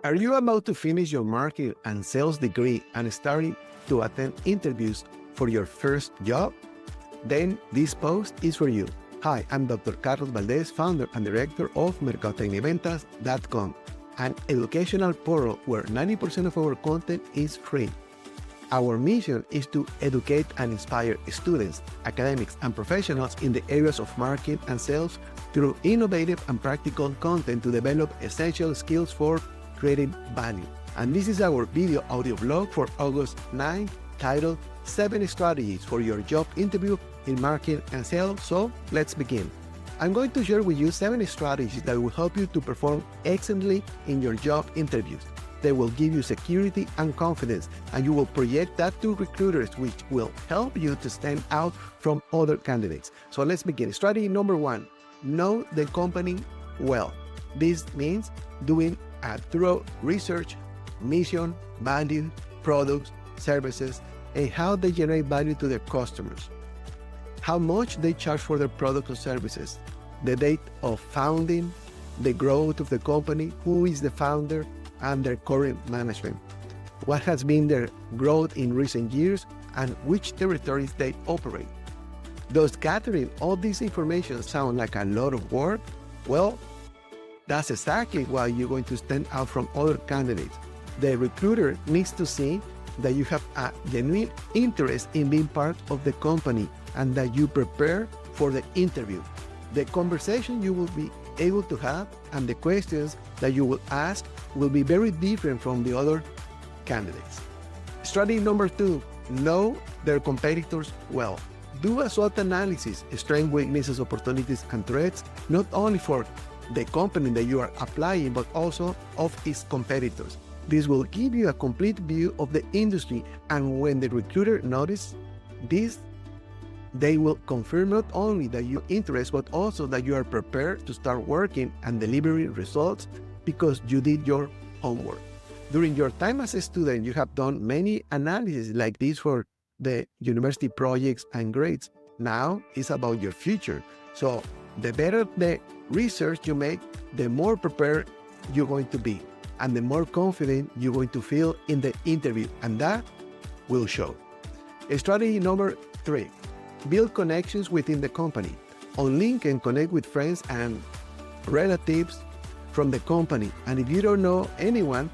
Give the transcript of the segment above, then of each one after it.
Are you about to finish your marketing and sales degree and starting to attend interviews for your first job? Then this post is for you. Hi, I'm Dr. Carlos Valdez, founder and director of mercadotecniventas.com, an educational portal where 90% of our content is free. Our mission is to educate and inspire students, academics, and professionals in the areas of marketing and sales through innovative and practical content to develop essential skills for creating value. And this is our video audio blog for August 9, titled 7 Strategies for Your Job Interview in Marketing and Sales. So let's begin. I'm going to share with you 7 strategies that will help you to perform excellently in your job interviews. They will give you security and confidence, and you will project that to recruiters, which will help you to stand out from other candidates. So let's begin. Strategy number 1, know the company well. This means doing a thorough research, mission, value, products, services, and how they generate value to their customers. How much they charge for their products or services, the date of founding, the growth of the company, who is the founder, and their current management. What has been their growth in recent years and which territories they operate. Does gathering all this information sound like a lot of work? Well, that's exactly why you're going to stand out from other candidates. The recruiter needs to see that you have a genuine interest in being part of the company and that you prepare for the interview. The conversation you will be able to have and the questions that you will ask will be very different from the other candidates. Strategy number 2, know their competitors well. Do a SWOT analysis, strengths, weaknesses, opportunities, and threats, not only for the company that you are applying, but also of its competitors. This will give you a complete view of the industry, and when the recruiter notices this, they will confirm not only that you're interested, but also that you are prepared to start working and delivering results because you did your homework. During your time as a student, you have done many analyses like this for the university projects and grades. Now it's about your future. So the better the research you make, the more prepared you're going to be and the more confident you're going to feel in the interview, and that will show. Strategy number 3, build connections within the company. On LinkedIn, connect with friends and relatives from the company. And if you don't know anyone,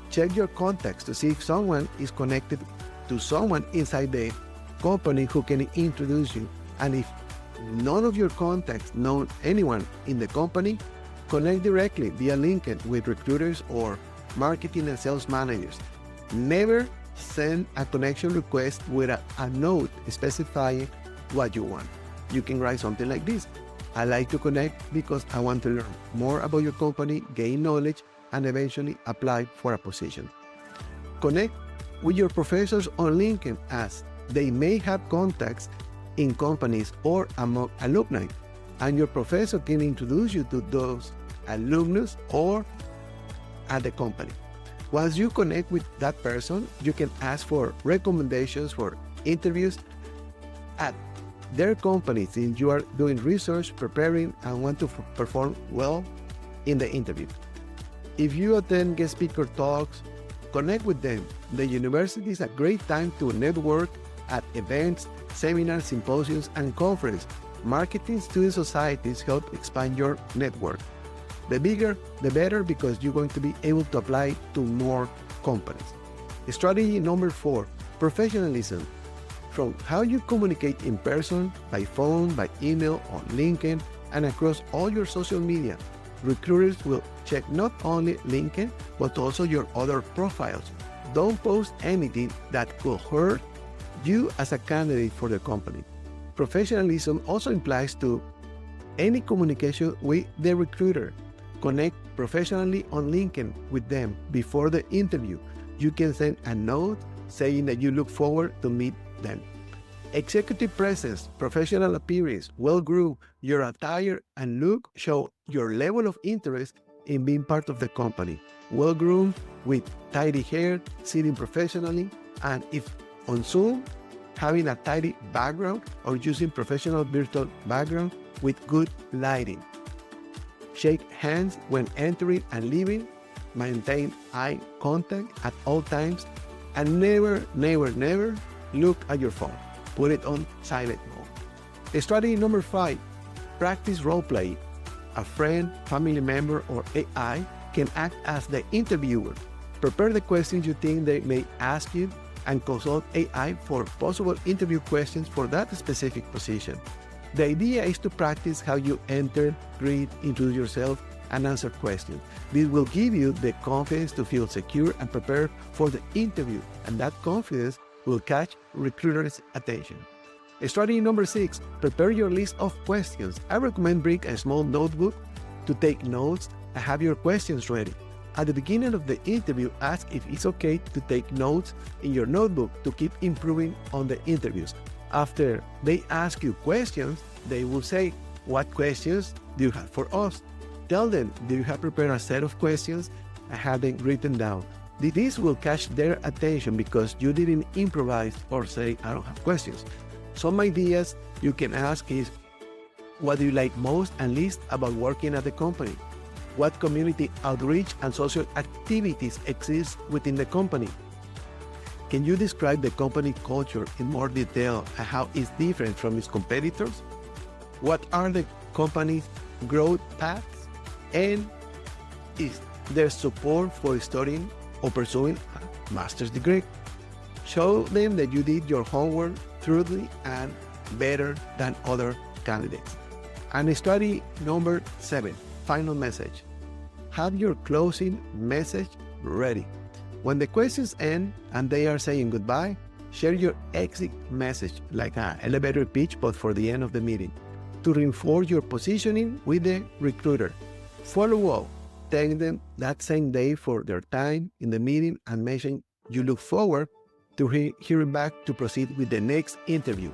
check your contacts to see if someone is connected to someone inside the company who can introduce you. And if none of your contacts know anyone in the company, connect directly via LinkedIn with recruiters or marketing and sales managers. Never send a connection request with a note specifying what you want. You can write something like this: I like to connect because I want to learn more about your company, gain knowledge, and eventually apply for a position. Connect with your professors on LinkedIn, as they may have contacts in companies or among alumni, and your professor can introduce you to those alumnus or at the company. Once you connect with that person, you can ask for recommendations for interviews at their company, since you are doing research, preparing, and want to perform well in the interview. If you attend guest speaker talks, connect with them. The university is a great time to network at events, seminars, symposiums, and conferences. Marketing student societies help expand your network. The bigger, the better, because you're going to be able to apply to more companies. Strategy number 4, professionalism. From how you communicate in person, by phone, by email, on LinkedIn, and across all your social media, recruiters will check not only LinkedIn, but also your other profiles. Don't post anything that could hurt you as a candidate for the company. Professionalism also implies to any communication with the recruiter. Connect professionally on LinkedIn with them before the interview. You can send a note saying that you look forward to meet them. Executive presence, professional appearance, well-groomed, your attire and look show your level of interest in being part of the company. Well-groomed with tidy hair, sitting professionally, and if on Zoom, having a tidy background or using professional virtual background with good lighting. Shake hands when entering and leaving maintain eye contact at all times, and never, never, never look at your phone. Put it on silent mode. Strategy number 5, practice role play. A friend, family member, or AI can act as the interviewer. Prepare the questions you think they may ask you and consult AI for possible interview questions for that specific position. The idea is to practice how you enter, greet, introduce yourself, and answer questions. This will give you the confidence to feel secure and prepared for the interview, and that confidence will catch recruiters' attention. Strategy number 6, prepare your list of questions. I recommend bring a small notebook to take notes and have your questions ready. At the beginning of the interview, ask if it's okay to take notes in your notebook to keep improving on the interviews. After they ask you questions, they will say, "What questions do you have for us?" Tell them, "Do you have prepared a set of questions?" and have them written down. This will catch their attention because you didn't improvise or say, "I don't have questions." Some ideas you can ask is, what do you like most and least about working at the company? What community outreach and social activities exist within the company? Can you describe the company culture in more detail and how it's different from its competitors? What are the company's growth paths? And is there support for studying or pursuing a master's degree? Show them that you did your homework thoroughly and better than other candidates. And study number 7, final message. Have your closing message ready. When the questions end and they are saying goodbye, share your exit message like an elevator pitch, but for the end of the meeting, to reinforce your positioning with the recruiter. Follow up. Thank them that same day for their time in the meeting and mention you look forward to hearing back to proceed with the next interview.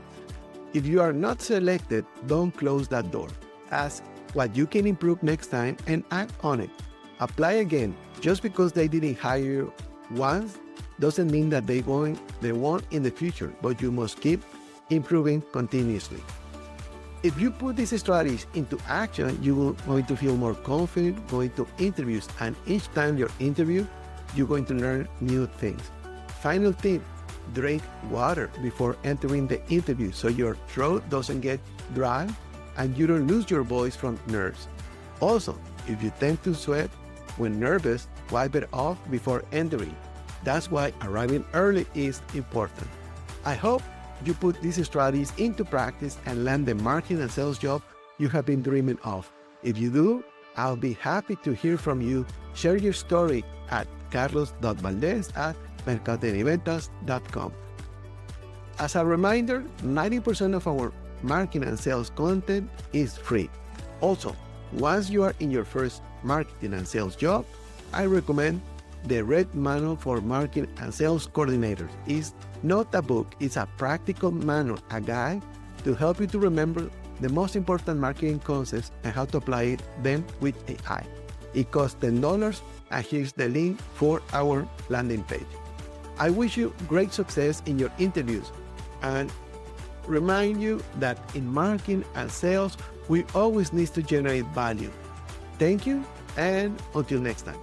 If you are not selected, don't close that door. Ask what you can improve next time and act on it. Apply again. Just because they didn't hire you once doesn't mean that they won't in the future, but you must keep improving continuously. If you put these strategies into action, you will going to feel more confident going to interviews, and each time you interview, you're going to learn new things. Final tip, drink water before entering the interview so your throat doesn't get dry and you don't lose your voice from nerves. Also, if you tend to sweat when nervous, wipe it off before entering. That's why arriving early is important. I hope you put these strategies into practice and land the marketing and sales job you have been dreaming of. If you do, I'll be happy to hear from you. Share your story at carlos.valdez@mercaderiventas.com. As a reminder, 90% of our marketing and sales content is free. Also, once you are in your first marketing and sales job, I recommend the Red Manual for Marketing and Sales Coordinators. It's not a book, it's a practical manual, a guide to help you to remember the most important marketing concepts and how to apply them with AI. It costs $10, and here's the link for our landing page. I wish you great success in your interviews and remind you that in marketing and sales, we always need to generate value. Thank you, and until next time.